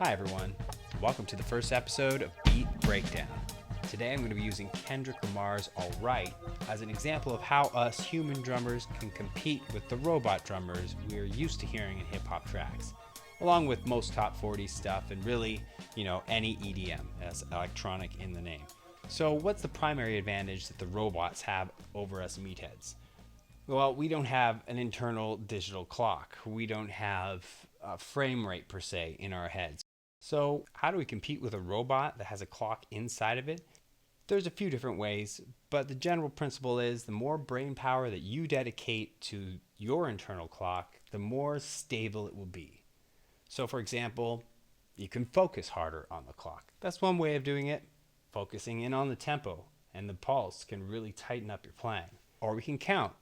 Hi everyone, welcome to the first episode of Beat Breakdown. Today I'm going to be using Kendrick Lamar's Alright as an example of how us human drummers can compete with the robot drummers we're used to hearing in hip-hop tracks, along with most top 40 stuff and really, any EDM as electronic in the name. So what's the primary advantage that the robots have over us meatheads? Well, we don't have an internal digital clock. We don't have a frame rate per se in our heads. So how do we compete with a robot that has a clock inside of it? There's a few different ways, but the general principle is the more brain power that you dedicate to your internal clock, the more stable it will be. So for example, you can focus harder on the clock. That's one way of doing it. Focusing in on the tempo and the pulse can really tighten up your playing. Or we can count,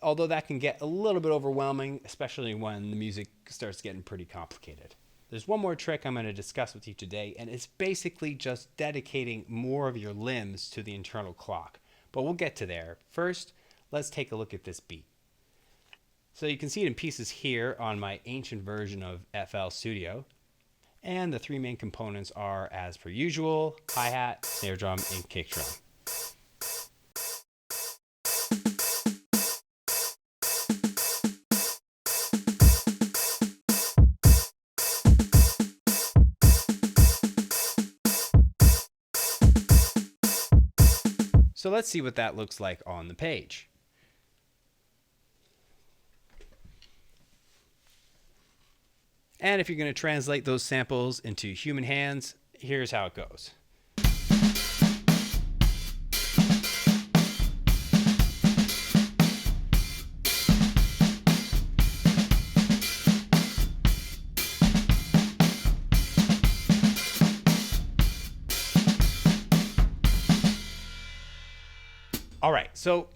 although that can get a little bit overwhelming, especially when the music starts getting pretty complicated. There's one more trick I'm going to discuss with you today, and it's basically just dedicating more of your limbs to the internal clock. But we'll get to there. First, let's take a look at this beat. So you can see it in pieces here on my ancient version of FL Studio. And the three main components are, as per usual, hi-hat, snare drum, and kick drum. So let's see what that looks like on the page. And if you're going to translate those samples into human hands, here's how it goes. All right, so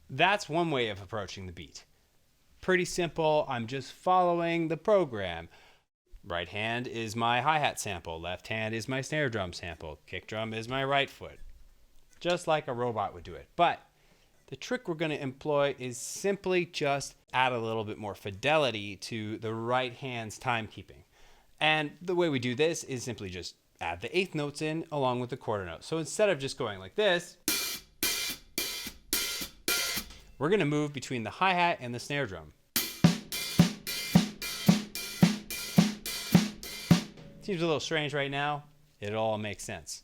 that's one way of approaching the beat. Pretty simple. I'm just following the program. Right hand is my hi-hat sample. Left hand is my snare drum sample. Kick drum is my right foot. Just like a robot would do it. But the trick we're going to employ is simply just add a little bit more fidelity to the right hand's timekeeping. And the way we do this is simply just add the eighth notes in along with the quarter notes. So instead of just going like this, we're going to move between the hi-hat and the snare drum. Seems a little strange right now. It all makes sense.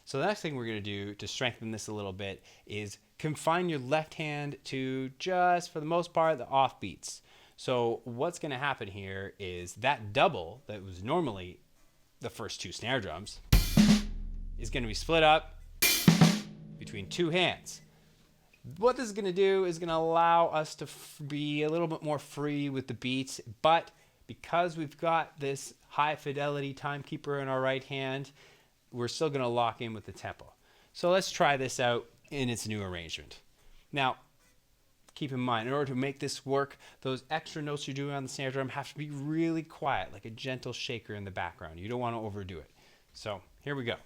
So the next thing we're going to do to strengthen this a little bit is confine your left hand to just, for the most part, the off beats. So what's going to happen here is that double that was normally the first two snare drums is going to be split up between two hands. What this is going to do is going to allow us to be a little bit more free with the beats, but because we've got this high fidelity timekeeper in our right hand, we're still going to lock in with the tempo. So let's try this out in its new arrangement. Now, keep in mind, in order to make this work, those extra notes you're doing on the snare drum have to be really quiet, like a gentle shaker in the background. You don't want to overdo it. So here we go.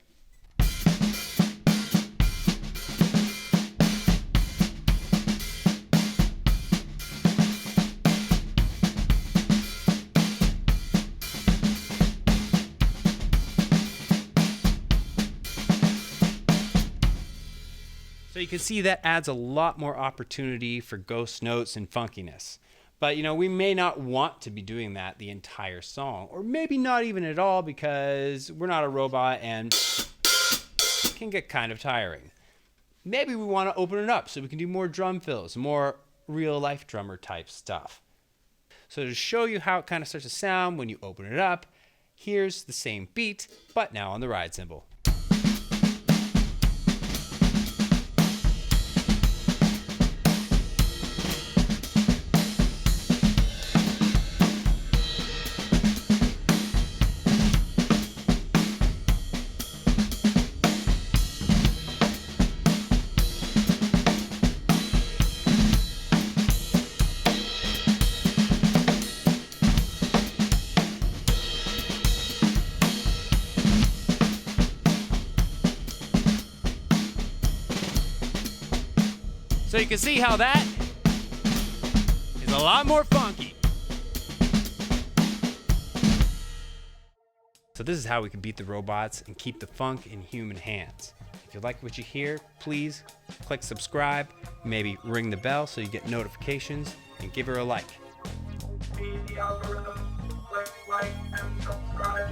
So you can see that adds a lot more opportunity for ghost notes and funkiness. But we may not want to be doing that the entire song, or maybe not even at all, because we're not a robot and it can get kind of tiring. Maybe we want to open it up so we can do more drum fills, more real life drummer type stuff. So to show you how it kind of starts to sound when you open it up, here's the same beat, but now on the ride cymbal. So you can see how that is a lot more funky. So this is how we can beat the robots and keep the funk in human hands. If you like what you hear, please click subscribe, maybe ring the bell so you get notifications, and give her a like. Be the algorithm, click like and subscribe.